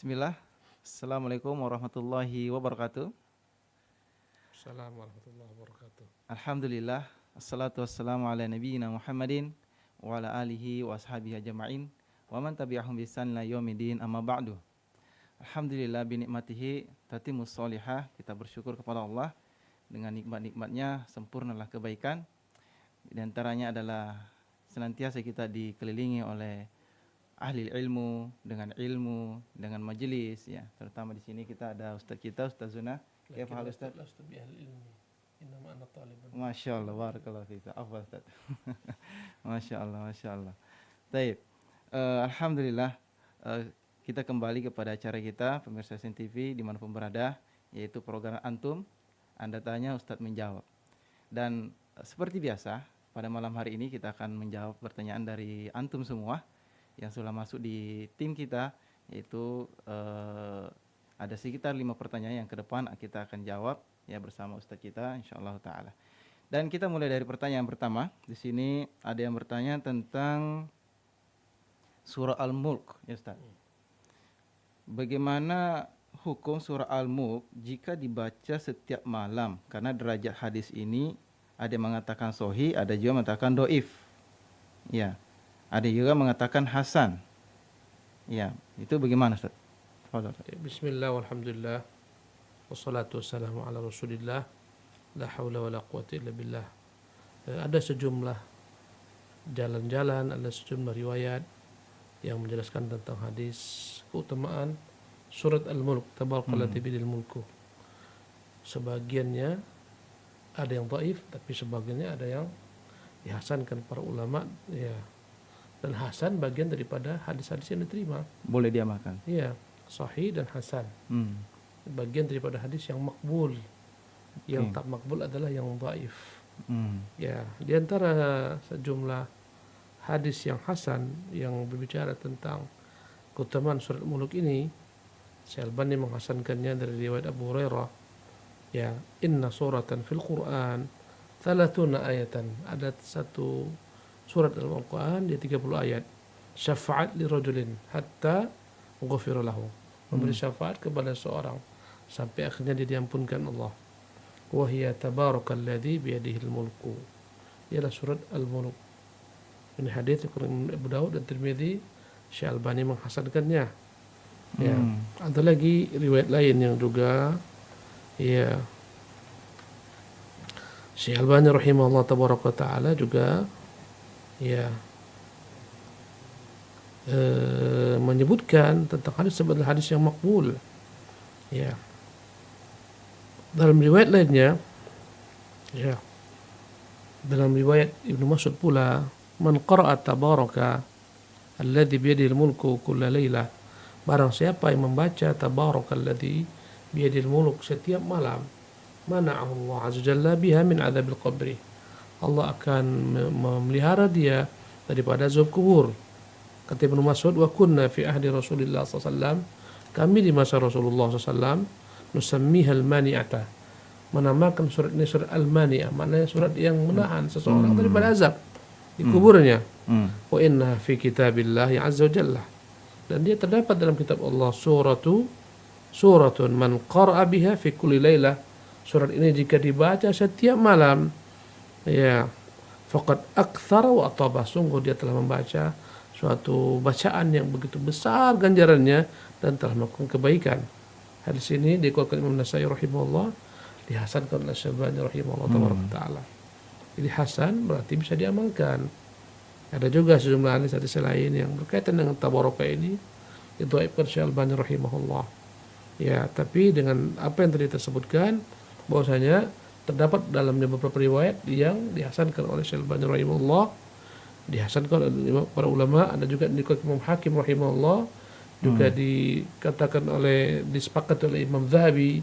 Bismillah. Assalamualaikum warahmatullahi wabarakatuh. Assalamualaikum warahmatullahi wabarakatuh. Alhamdulillah. Assalatu wassalamu ala nabiyyina Muhammadin wa ala alihi wa ashabihi ajma'in wa man tabi'ahum bi ihsan ila yaumidin, amma ba'du. Alhamdulillah bi nikmatihi tatimmus sholihah. Kita bersyukur kepada Allah, dengan nikmat-nikmatnya sempurnalah kebaikan. Di antaranya adalah senantiasa kita dikelilingi oleh ahli ilmu, dengan majelis ya. Terutama di sini kita ada ustaz kita, Ustaz Zuna. Ya, Pak Ustaz. Lastu bi ahli ilmi. Innama ana talibun. Masya Allah, barakallahu fiik. Afwan Ustaz. Masya Allah, Masya Allah. Baik. Alhamdulillah, kita kembali kepada acara kita pemirsa SN TV dimanapun berada, yaitu program Antum Anda Tanya Ustaz Menjawab. Dan seperti biasa pada malam hari ini kita akan menjawab pertanyaan dari antum semua yang sudah masuk di tim kita, yaitu ada sekitar 5 pertanyaan yang ke depan kita akan jawab ya bersama Ustaz kita insyaallah taala. Dan kita mulai dari pertanyaan pertama. Di sini ada yang bertanya tentang surah Al-Mulk ya Ustaz. Bagaimana hukum surah Al-Mulk jika dibaca setiap malam? Karena derajat hadis ini ada yang mengatakan sahih, ada juga mengatakan dhaif. Ya. Ada juga mengatakan hasan. Ya, itu bagaimana Ustaz? Fadhal. Bismillah walhamdulillah wassalatu wassalamu ala Rasulillah la haula wala quwwata illa billah. Ada sejumlah jalan-jalan, ada sejumlah riwayat yang menjelaskan tentang hadis keutamaan surat Al-Mulk, tabarakallati biyadihil mulku. Sebagiannya ada yang dhaif, tapi sebagiannya ada yang dihasankan para ulama ya. Dan hasan bagian daripada hadis-hadis yang diterima. Boleh diamalkan. Iya, sahih dan hasan. Bagian daripada hadis yang makbul. Yang tak makbul adalah yang dhaif. Ya, di antara sejumlah hadis yang hasan yang berbicara tentang keutamaan surat Mulk ini, Syekh Albani menghasankannya dari riwayat Abu Hurairah. Ya, inna suratan fil Quran 30 ayatan. Ada satu surat dalam Al-Quran dia 30 ayat. Syafa'at li rajulin hatta ghufira lahu. Memberi syafaat kepada seorang sampai akhirnya dia diampunkan Allah. Wa hiya tabarakalladzi biyadihil mulku. Ialah surat Al-Mulk. Ini hadis riwayat Abu Daud dan Tirmidzi. Syekh Albani menghasankannya. Ya, ada lagi riwayat lain yang juga ya Syekh Albani rahimahullah tabaraka taala juga ya menyebutkan tentang hadis sebagai hadis yang makbul. Ya. Dalam riwayat lainnya, ya, dalam riwayat Ibnu Mas'ud pula, man qara'a tabaraka alladzi biyadihil mulku kulla lailah. Barang siapa yang membaca tabaraka alladzi biyadihil mulk setiap malam, mana'ahu Allah azza jalla biha min adzabil qabri. Allah akan memelihara dia daripada azab kubur. Kata Ibnu Mas'ud, wa kunna fi ahdi Rasulillah SAW, kami di masa Rasulullah SAW, nusammiha al-mani'ata, menamakan surat ini surat al-mani'ah, maknanya surat yang menahan seseorang daripada azab di kuburnya. Wa inna fi kitabillah azza wa jalla, dan dia terdapat dalam kitab Allah suratun man qara'a biha fi kulli lailah. Surat ini jika dibaca setiap malam, ya, faqad aktsara wa ataba, sungguh dia telah membaca suatu bacaan yang begitu besar ganjarannya dan telah melakukan kebaikan. Hadis ini dikeluarkan Imam Nasai rahimahullah, dihasankan oleh Syekh Albani rahimahullah taala. Jadi hasan berarti bisa diamalkan. Ada juga sejumlah hadis lain yang berkaitan dengan tabaraka ini, itu Ibnu Syekh Albani rahimahullah. Ya, tapi dengan apa yang tadi tersebutkan, bahwasanya terdapat dalamnya beberapa riwayat yang dihasankan oleh Syekh Albani rahimahullah, dihasankan oleh para ulama. Ada juga dikatakan Imam Hakim rahimahullah, juga dikatakan disepakati oleh Imam Zahabi.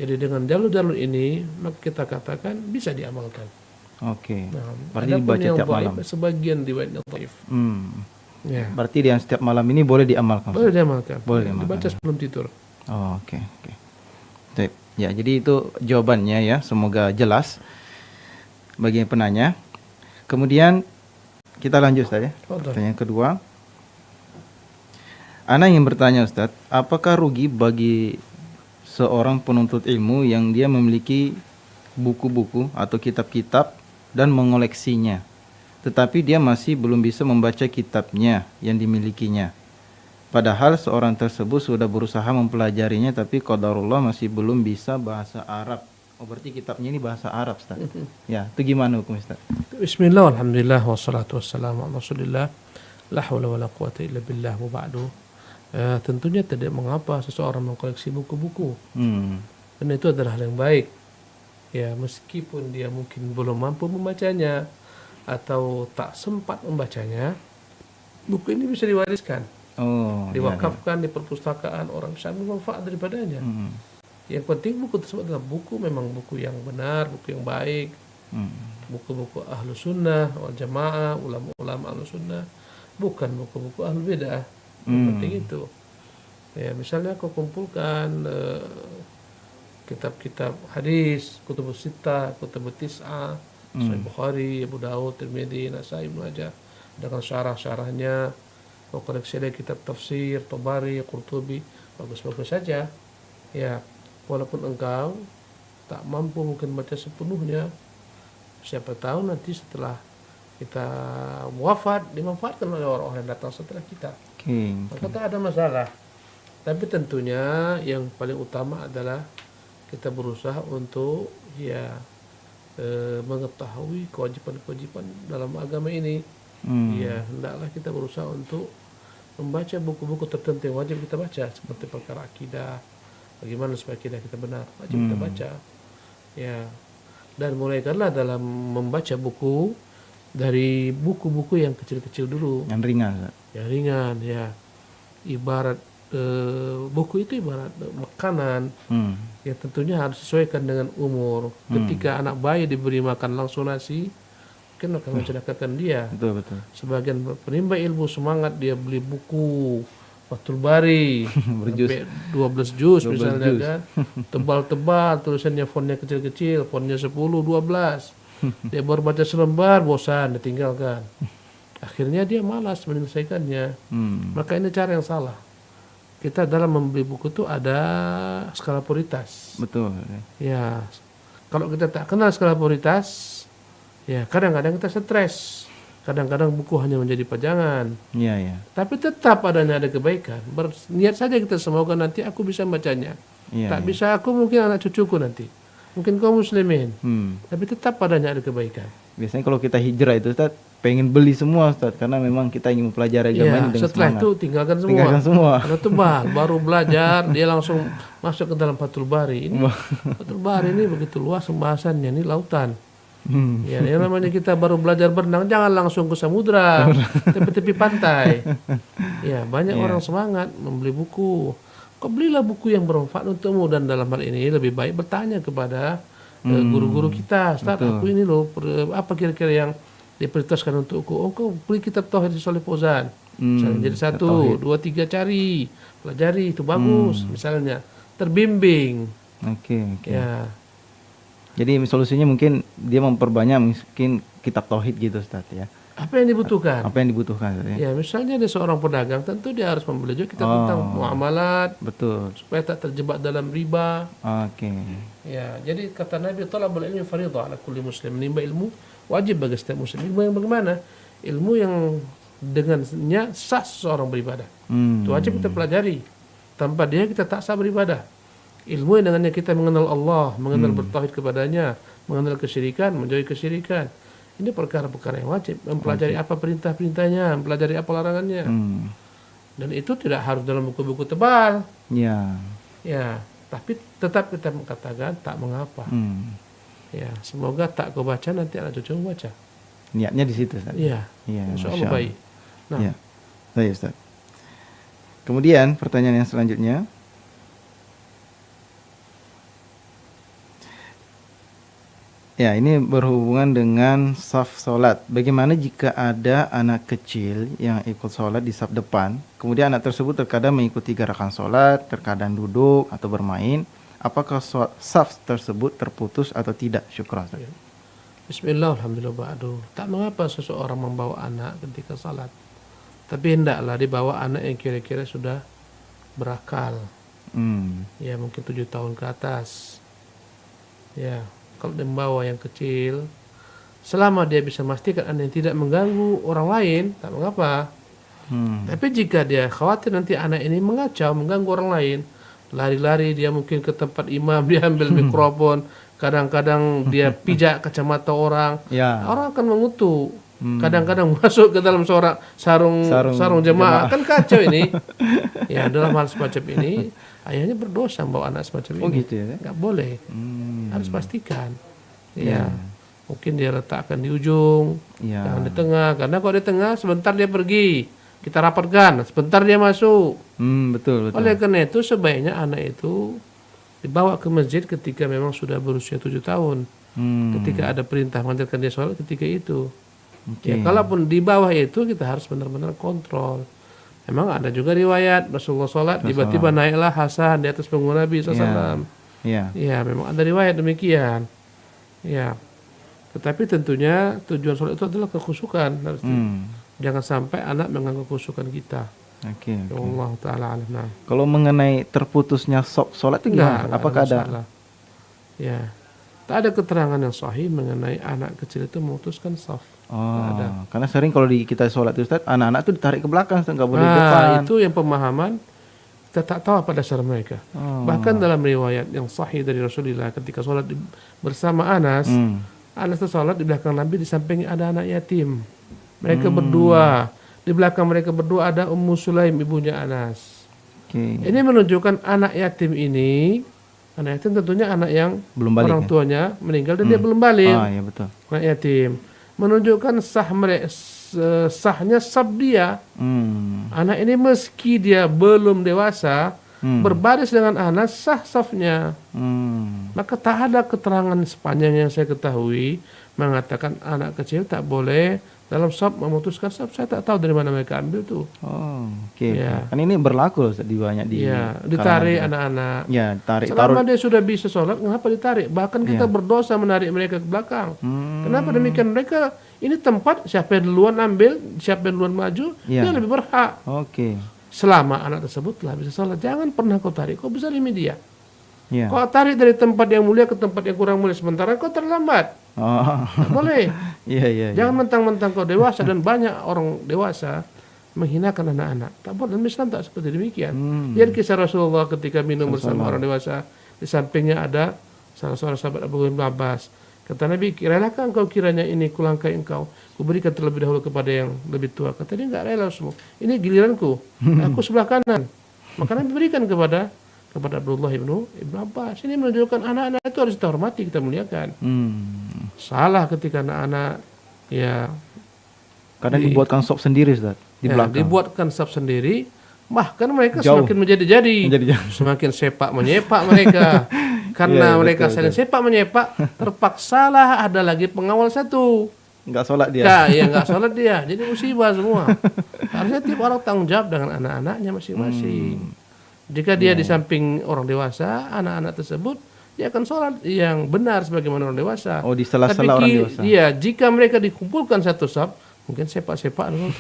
Jadi dengan jalur-jalur ini maka kita katakan bisa diamalkan. Oke. Nah, berarti dibaca setiap malam. Sebagian riwayatnya dhaif. Ya. Berarti yang setiap malam ini boleh diamalkan. Boleh diamalkan. Boleh diamalkan. Dibaca sebelum tidur. Oh, oke. Baik. Ya, jadi itu jawabannya ya. Semoga jelas bagi penanya. Kemudian kita lanjut saja. Pertanyaan kedua. Ana ingin bertanya Ustadz, apakah rugi bagi seorang penuntut ilmu yang dia memiliki buku-buku atau kitab-kitab dan mengoleksinya, tetapi dia masih belum bisa membaca kitabnya yang dimilikinya? Padahal seorang tersebut sudah berusaha mempelajarinya, tapi qadarullah masih belum bisa bahasa Arab. Oh, berarti kitabnya ini bahasa Arab, Ustaz. Ya, itu gimana hukum, Ustaz? Bismillah, alhamdulillah, wassalatu wassalamu ala rasulillah. La hawla wa la quwata illa billah wa ba'du. Tentunya tidak mengapa seseorang mengkoleksi buku-buku. Karena itu adalah hal yang baik. Ya, meskipun dia mungkin belum mampu membacanya atau tak sempat membacanya, buku ini bisa diwariskan. Oh, Diwakafkan di perpustakaan, orang bisa ambil manfaat daripadanya. Yang penting buku tersebut adalah buku, memang buku yang benar, buku yang baik, buku-buku ahlu sunnah wal jamaah, ulama-ulama ahlu sunnah, bukan buku-buku ahlu bidah. Yang penting itu. Ya, misalnya kau kumpulkan kitab-kitab hadis, kutubus sittah, kutubus tis'ah, Sahih Bukhari, Abu Daud, Tirmidzi, Nasai, Ibnu Majah, dengan syarah-syarahnya. Kau koleksi ada kitab tafsir, Tabari, Qurtubi, bagus-bagus saja. Ya, walaupun engkau tak mampu mungkin baca sepenuhnya, siapa tahu nanti setelah kita wafat dimanfaatkan oleh orang-orang yang datang setelah kita. Maka tak ada masalah. Tapi tentunya yang paling utama adalah kita berusaha untuk mengetahui kewajiban-kewajiban dalam agama ini. Ya, hendaklah kita berusaha untuk membaca buku-buku tertentu yang wajib kita baca, seperti perkara akidah, bagaimana supaya akidah kita benar, wajib kita baca. Ya, dan mulaikanlah dalam membaca buku dari buku-buku yang kecil-kecil dulu, yang ringan. Yang ringan, ya. Ibarat buku itu ibarat makanan yang tentunya harus disesuaikan dengan umur. Ketika anak bayi diberi makan langsung nasi, mungkin akan mencerdaskan dia. Betul. Sebagian penimba ilmu semangat dia beli buku Fathul Bari sampai 12 juz misalnya juz. Kan tebal-tebal, tulisannya fontnya kecil-kecil, fontnya 10, 12. Dia baru baca selembar, bosan, ditinggalkan. Akhirnya dia malas menyelesaikannya. Maka ini cara yang salah. Kita dalam membeli buku itu ada skala prioritas. Betul. Ya, kalau kita tak kenal skala prioritas, ya kadang-kadang kita stres. Kadang-kadang buku hanya menjadi pajangan. Iya. Tapi tetap adanya ada kebaikan. Berniat saja kita semoga nanti aku bisa membacanya. Tak bisa aku, mungkin anak cucuku nanti. Mungkin kaum muslimin. Tapi tetap adanya ada kebaikan. Biasanya kalau kita hijrah itu Ustaz, pengen beli semua Ustaz, karena memang kita ingin mempelajari agama ini dengan setelah semangat. Itu tinggalkan semua. Ada tebal, baru belajar dia langsung masuk ke dalam Fathul Bari. Ini Fathul Bari ini begitu luas pembahasannya, ini lautan. Ya, yang namanya kita baru belajar berenang, jangan langsung ke samudra, tepi-tepi pantai. Ya, banyak orang semangat membeli buku. Kau belilah buku yang bermanfaat untukmu, dan dalam hal ini lebih baik bertanya kepada guru-guru kita. Ustaz, aku ini loh, apa kira-kira yang diprioritaskan untukku? Oh, kau beli kitab Tauhid Shalih Fauzan. Misalnya jadi 1, 2, 3 cari, pelajari, itu bagus. Misalnya terbimbing. Oke. Ya. Jadi solusinya mungkin dia memperbanyak mungkin kitab tauhid gitu Ustaz ya. Apa yang dibutuhkan? Ustaz, ya. Ya, misalnya ada seorang pedagang, tentu dia harus membeli juga kitab tentang muamalat. Betul. Supaya tak terjebak dalam riba. Oke. Ya, jadi kata Nabi, talabul ilmi fardhu ala kulli muslim. Menimba ilmu wajib bagi setiap muslim. Ilmu yang bagaimana? Ilmu yang dengannya sah seseorang beribadah. Itu wajib kita pelajari. Tanpa dia kita tak sah beribadah. Ilmu yang dengannya kita mengenal Allah, mengenal bertauhid kepadanya, mengenal kesyirikan, menjauhi kesyirikan. Ini perkara-perkara yang wajib. Mempelajari apa perintah-perintahnya, mempelajari apa larangannya. Dan itu tidak harus dalam buku-buku tebal. Ya, tapi tetap kita mengatakan tak mengapa. Ya, semoga tak kau baca nanti anak cucu baca. Niatnya di situ Ustaz. Iya. Insyaallah baik. Nah. Ya. Baik Ustaz. Kemudian pertanyaan yang selanjutnya. Ya, ini berhubungan dengan saf sholat. Bagaimana jika ada anak kecil yang ikut sholat di saf depan, kemudian anak tersebut terkadang mengikuti gerakan sholat, terkadang duduk atau bermain, apakah saf tersebut terputus atau tidak? Syukran. Bismillah, alhamdulillah, ba'du. Tak mengapa seseorang membawa anak ketika salat. Tapi hendaklah dibawa anak yang kira-kira sudah berakal. Ya mungkin 7 tahun ke atas. Ya, kalau dia membawa yang kecil, selama dia bisa memastikan anak yang tidak mengganggu orang lain, tak mengapa. Tapi jika dia khawatir nanti anak ini mengacau, mengganggu orang lain, lari-lari dia mungkin ke tempat imam, dia ambil mikrofon, kadang-kadang dia pijak kacamata orang, Ya. orang akan mengutuk. Kadang-kadang masuk ke dalam sarung jemaah, kan kacau ini. Ya, dalam hal semacam ini, ayahnya berdosa membawa anak semacam Oh ini. gitu ya. Nggak boleh, harus pastikan. Ya, mungkin dia letakkan di ujung, Ya. jangan di tengah. Karena kalau di tengah, sebentar dia pergi, kita rapatkan, sebentar dia masuk. Betul. Oleh karena itu, sebaiknya anak itu dibawa ke masjid ketika memang sudah berusia 7 tahun. Ketika ada perintah mengajarkan dia sholat ketika itu. Ya, kalaupun di bawah itu kita harus benar-benar kontrol. Memang ada juga riwayat Rasulullah sholat tiba-tiba naiklah Hasan di atas punggung Nabi SAW. Ya. Ya, memang ada riwayat demikian. Ya, tetapi tentunya tujuan sholat itu adalah kekhusyukan. Jangan sampai anak mengganggu kekhusyukan kita. Oke. Allah Ta'ala alam. Nah, Kalau mengenai terputusnya sholat itu gimana? enggak Apakah ada? masalah. Ya, tak ada keterangan yang sahih mengenai anak kecil itu memutuskan shaf. Oh, karena sering kalau di kita sholat itu Ustaz, anak-anak tuh ditarik ke belakang, Ustaz, nggak boleh di depan. Nah, itu yang pemahaman kita tak tahu apa dasar mereka. Bahkan dalam riwayat yang sahih dari Rasulullah ketika sholat bersama Anas, Anas itu sholat di belakang Nabi, di samping ada anak yatim. Mereka berdua, di belakang mereka berdua ada Ummu Sulaim, ibunya Anas. Ini menunjukkan anak yatim ini, anak yatim tentunya anak yang Belum balik, orang ya? tuanya meninggal dan dia belum balik. Ah, ya betul. Anak yatim menunjukkan sahnya sab dia. Anak ini meski dia belum dewasa, berbaris dengan Anas sah safnya. Maka tak ada keterangan sepanjang yang saya ketahui mengatakan anak kecil tak boleh dalam saf memutuskan saf. Saya tak tahu dari mana mereka ambil tuh. Oh, oke. Ya. Kan ini berlaku loh, Ustaz, di banyak di Ya, ditarik kalangan. anak-anak. Ya, tarik Selama taruh. dia sudah bisa sholat, mengapa ditarik? Bahkan kita berdosa menarik mereka ke belakang. Kenapa demikian? Mereka ini tempat siapa yang duluan ambil, siapa yang duluan maju, Ya. dia lebih berhak. Oke. Selama anak tersebut telah bisa sholat, jangan pernah kau tarik. Kau bisa limi dia. Ya. Kau tarik dari tempat yang mulia ke tempat yang kurang mulia sementara kau terlambat. Oh. Tak boleh. Iya, iya. Jangan mentang-mentang kau dewasa dan banyak orang dewasa menghinakan anak-anak. Tak boleh. Dalam Islam tak seperti demikian. Lihat kisah Rasulullah ketika minum bersama orang dewasa. Di sampingnya ada salah seorang sahabat Abu Bakar bin Abbas. Kata Nabi, relakan engkau kiranya ini kulangkai engkau, kuberikan terlebih dahulu kepada yang lebih tua. Kata dia, enggak rela semua. Ini giliranku. Aku sebelah kanan. Maka Nabi berikan kepada Abdullah ibnu Abbas. Ini menunjukkan anak-anak itu harus kita hormati, kita muliakan. Salah ketika anak-anak ya Kadang dibuatkan sop sendiri, Ustaz, di ya, belakang. dibuatkan sab sendiri, bahkan mereka Jauh. semakin menjadi-jadi, semakin sepak menyepak mereka. Karena Iya, mereka betul, saling sepak menyepak, terpaksalah ada lagi pengawal satu. Nggak sholat dia. Ya, ya nggak sholat dia, jadi musibah semua. Harusnya tiap orang tanggung jawab dengan anak-anaknya masing-masing. Jika dia di samping orang dewasa, anak-anak tersebut dia akan sholat yang benar sebagaimana orang dewasa. Oh, di sela-sela orang dewasa. Iya, jika mereka dikumpulkan satu sab, mungkin sepak-sepak dulu.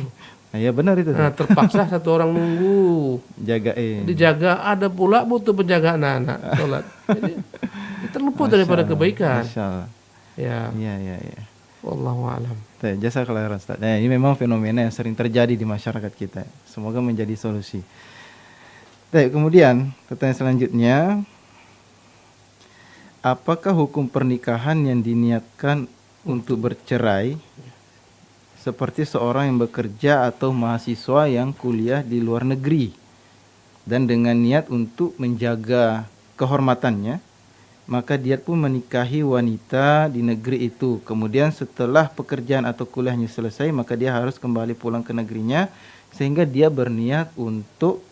Nah, ya benar itu. Nah, terpaksa satu orang nunggu, Jagain. dijaga. Ada pula butuh penjagaan anak-anak sholat. Jadi terluput daripada kebaikan. Masya Allah. Ya, Iya, iya, iya. wallahu alam. Jasa khairan, Ustaz. Nah, ini memang fenomena yang sering terjadi di masyarakat kita. Semoga menjadi solusi. Kemudian pertanyaan selanjutnya, apakah hukum pernikahan yang diniatkan untuk bercerai seperti seorang yang bekerja atau mahasiswa yang kuliah di luar negeri dan dengan niat untuk menjaga kehormatannya, maka dia pun menikahi wanita di negeri itu. Kemudian setelah pekerjaan atau kuliahnya selesai, maka dia harus kembali pulang ke negerinya sehingga dia berniat untuk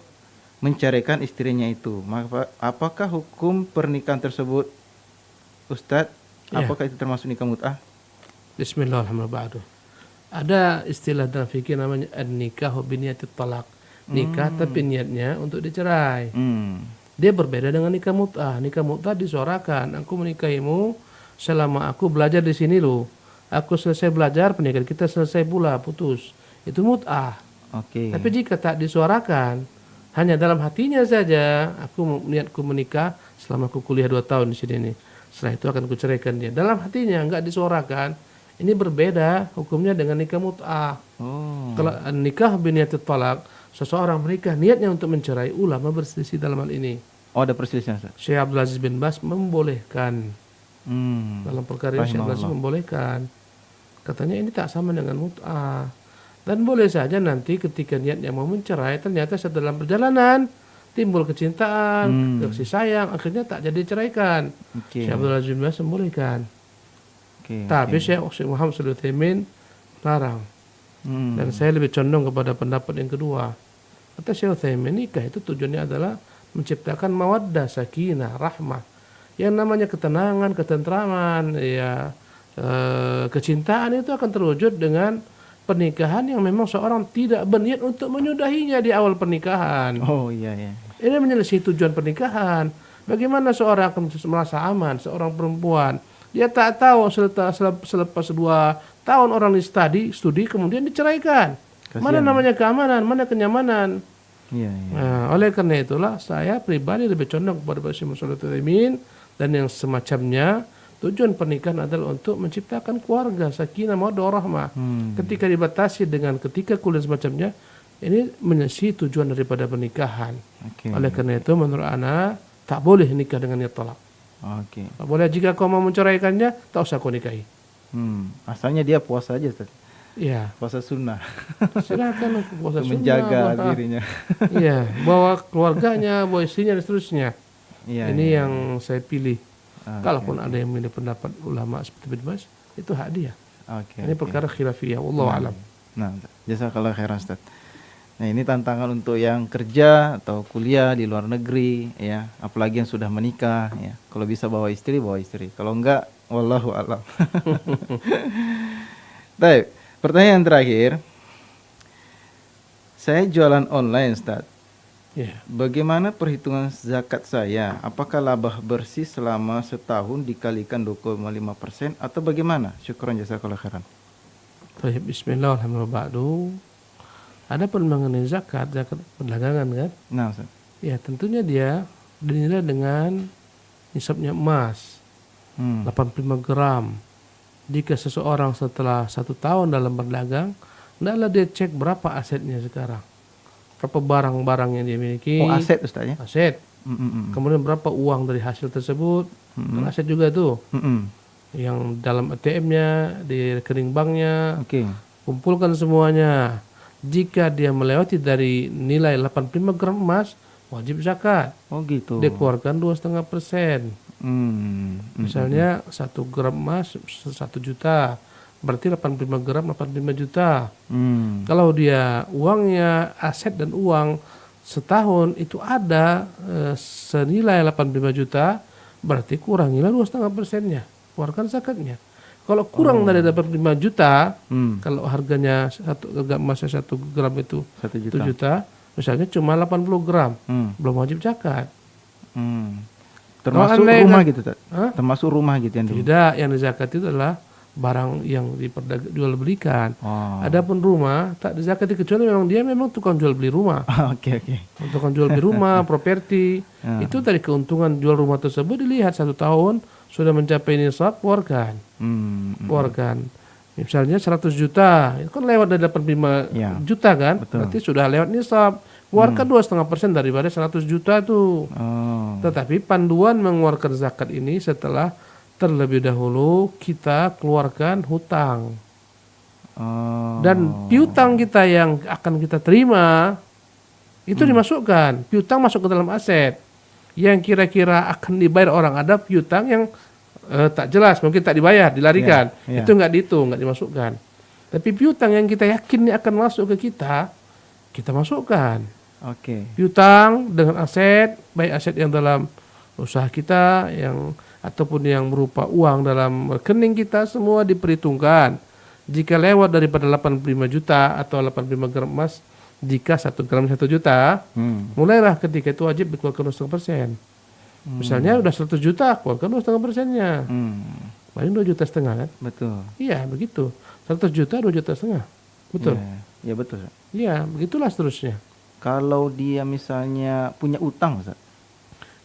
menceraikan istrinya itu. Maka apakah hukum pernikahan tersebut, Ustadz? Ya. Apakah itu termasuk nikah mut'ah? Bismillahirrahmanirrahim. Ada istilah dalam fikih namanya an-nikah biniyatit talaq. Nikah tapi niatnya untuk dicerai. Dia berbeda dengan nikah mut'ah. Nikah mut'ah disuarakan, aku menikahimu selama aku belajar di sini loh. Aku selesai belajar, pernikahan kita selesai pula, putus. Itu mut'ah. Oke. Tapi jika tak disuarakan, hanya dalam hatinya saja, niatku menikah selama aku kuliah 2 tahun di sini nih. Setelah itu akan kuceraikan dia. Dalam hatinya nggak disuarakan, ini berbeda hukumnya dengan nikah mut'ah. Oh. Kalau nikah biniatit talak, seseorang menikah niatnya untuk mencerai, ulama berselisih dalam hal ini. Oh, ada perselisihan, Ustaz. Syekh Abdul Aziz bin Bas membolehkan. Dalam perkara ini Syekh Abdul Aziz membolehkan. Katanya ini tak sama dengan mut'ah. Dan boleh saja nanti ketika niatnya mau mencerai, ternyata setelah perjalanan timbul kecintaan, kasih sayang, akhirnya tak jadi ceraikan. Oke. Syekh Abdul Aziz bin Bas membolehkan. Oke. Tapi Syekh Muhammad Shalih Utsaimin larang. Dan saya lebih condong kepada pendapat yang kedua. Kata Syekh Utsaimin, nikah itu tujuannya adalah menciptakan mawaddah, sakinah, rahmah. Yang namanya ketenangan, ketentraman, ya kecintaan itu akan terwujud dengan pernikahan yang memang seorang tidak berniat untuk menyudahinya di awal pernikahan. Oh iya ya. Ini menyelesaikan tujuan pernikahan. Bagaimana seorang akan merasa aman, seorang perempuan. Dia tak tahu selepas 2 tahun orang studi kemudian diceraikan. Kasian. Mana namanya keamanan, mana kenyamanan. Iya, iya. Nah, oleh karena itulah saya pribadi lebih condong kepada Syekh Muhammad Utsaimin dan yang semacamnya. Tujuan pernikahan adalah untuk menciptakan keluarga, sakinah, mawaddah, warahmah. Ketika dibatasi dengan ketika kuliah semacamnya, ini menyelesaikan tujuan daripada pernikahan. Oke. Oleh karena itu menurut ana tak boleh nikah dengan niat talak. Oke. Tak boleh jika kau mau menceraikannya, tak usah kau nikahi. Asalnya dia puasa aja, Ustaz. Iya. Puasa sunnah. Silakan puasa sunnah, Menjaga dirinya. Iya, bawa keluarganya, bawa istrinya dan seterusnya. Iya. Ini iya. yang saya pilih. Kalaupun ada yang memilih pendapat ulama seperti bin Bas, itu hak dia. Oke. Ini perkara khilafiyah, wallahu alam. Nah, jazakallah khairan, Ustaz. Nah, ini tantangan untuk yang kerja atau kuliah di luar negeri, ya, apalagi yang sudah menikah, ya. Kalau bisa bawa istri, bawa istri. Kalau enggak, wallahu alam. Baik, pertanyaan terakhir. Saya jualan online, Ustaz. Ya. Bagaimana perhitungan zakat saya? Apakah laba bersih selama setahun dikalikan 2,5% atau bagaimana? Syukran jazakallah khairan. Baik, bismillah, alhamdulillah, ba'du. Ada pun mengenai zakat perdagangan kan? Nah, Ustaz. Ya, tentunya dia dinilai dengan nisabnya emas, 85 gram. Jika seseorang setelah 1 tahun dalam berdagang, hendaklah dia cek berapa asetnya sekarang. Berapa barang-barang yang dia miliki. Oh, aset, Ustaz, ya? Aset. Kemudian berapa uang dari hasil tersebut. Kan aset juga tuh. Yang dalam ATM-nya, di rekening banknya. Oke. Kumpulkan semuanya. Jika dia melewati dari nilai 85 gram emas, wajib zakat. Oh, gitu. Dia keluarkan 2,5%. Misalnya 1 gram emas 1 juta. Berarti 85 gram 85 juta. Kalau dia uangnya, aset dan uang setahun itu ada senilai 85 juta, berarti kurangilah 2,5%-nya. Keluarkan zakatnya. Kalau kurang dari 85 juta, kalau harganya emasnya 1 gram itu 1 juta, misalnya cuma 80 gram, belum wajib zakat. Termasuk rumah gitu, Tad? Termasuk rumah gitu yang dulu? Tidak, yang dizakati itu adalah barang yang jual belikan. Adapun rumah tak dizakati kecuali memang dia memang tukang jual beli rumah. Oke. Tukang jual beli rumah, properti. Itu dari keuntungan jual rumah tersebut dilihat 1 tahun sudah mencapai nisab, keluarkan. Keluarkan. Misalnya 100 juta, itu kan lewat dari 85 juta kan? Betul. Berarti sudah lewat nisab. Keluarkan 2,5% daripada 100 juta tuh. Tetapi panduan mengeluarkan zakat ini setelah terlebih dahulu kita keluarkan hutang. Dan piutang kita yang akan kita terima itu dimasukkan. Piutang masuk ke dalam aset. Yang kira-kira akan dibayar orang, ada piutang yang tak jelas, mungkin tak dibayar, dilarikan. Itu nggak dihitung, nggak dimasukkan. Tapi piutang yang kita yakin ini akan masuk ke kita masukkan. Piutang dengan aset, baik aset yang dalam usaha kita, yang ataupun yang berupa uang dalam rekening kita, semua diperhitungkan. Jika lewat daripada 85 juta atau 85 gram emas, jika 1 gram 1 juta, mulailah ketika itu wajib dikeluarkan 2,5%. Misalnya udah 100 juta, keluarkan 2,5%-nya. Paling 2,5 juta kan? Betul. Iya, begitu. 100 juta, 2,5 juta. Betul. Ya betul, Ustaz. Ya, begitulah seterusnya. Kalau dia misalnya punya utang, Ustaz,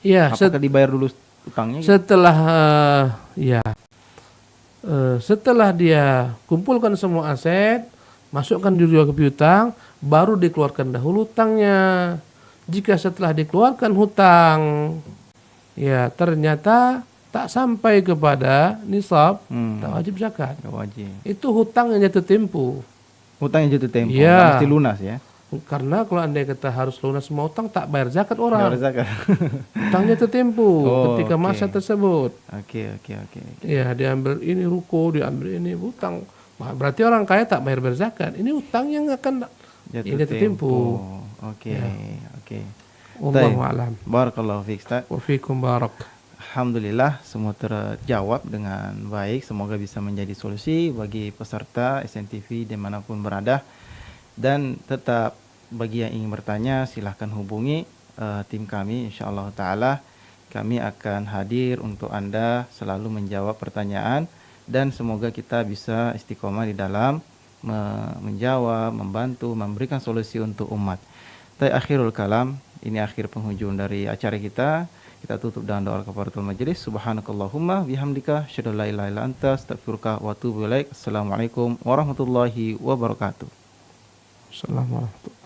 Ya, apakah dibayar dulu utangnya gitu? setelah ya setelah dia kumpulkan semua aset, masukkan juga ke piutang, baru dikeluarkan dahulu hutangnya. Jika setelah dikeluarkan hutang, ya ternyata tak sampai kepada nisab, tak wajib zakat. Nggak wajib. Itu hutang yang jatuh tempo. Hutang yang jatuh tempo, Iya. nggak mesti lunas ya. Karena kalau andai kata harus lunas semua hutang, tak bayar zakat Nggak orang. harus zakat. Hutangnya jatuh tempo ketika oke. masa tersebut. Oke. Ya, diambil ini ruko, diambil ini hutang. Wah, berarti orang kaya tak bayar berzakat. Ini hutang yang akan Jatuh jatuh tempo. Oke. Ya. Oke. Wallahu a'lam. Barakallahu fiik, Ustaz. Wa fiikum barak. Alhamdulillah semua terjawab dengan baik. Semoga bisa menjadi solusi bagi peserta SNTV dimanapun berada. Dan tetap bagi yang ingin bertanya silahkan hubungi tim kami, insyaallah ta'ala kami akan hadir untuk Anda selalu menjawab pertanyaan. Dan semoga kita bisa istiqomah di dalam menjawab, membantu, memberikan solusi untuk umat. Akhirul kalam, ini akhir penghujung dari acara kita. Kita tutup dengan doa kafaratul majelis. Subhanakallahumma bihamdika asyhadu an la ilaha illa anta astaghfiruka wa atubu ilaik. Assalamualaikum warahmatullahi wabarakatuh. Assalamualaikum.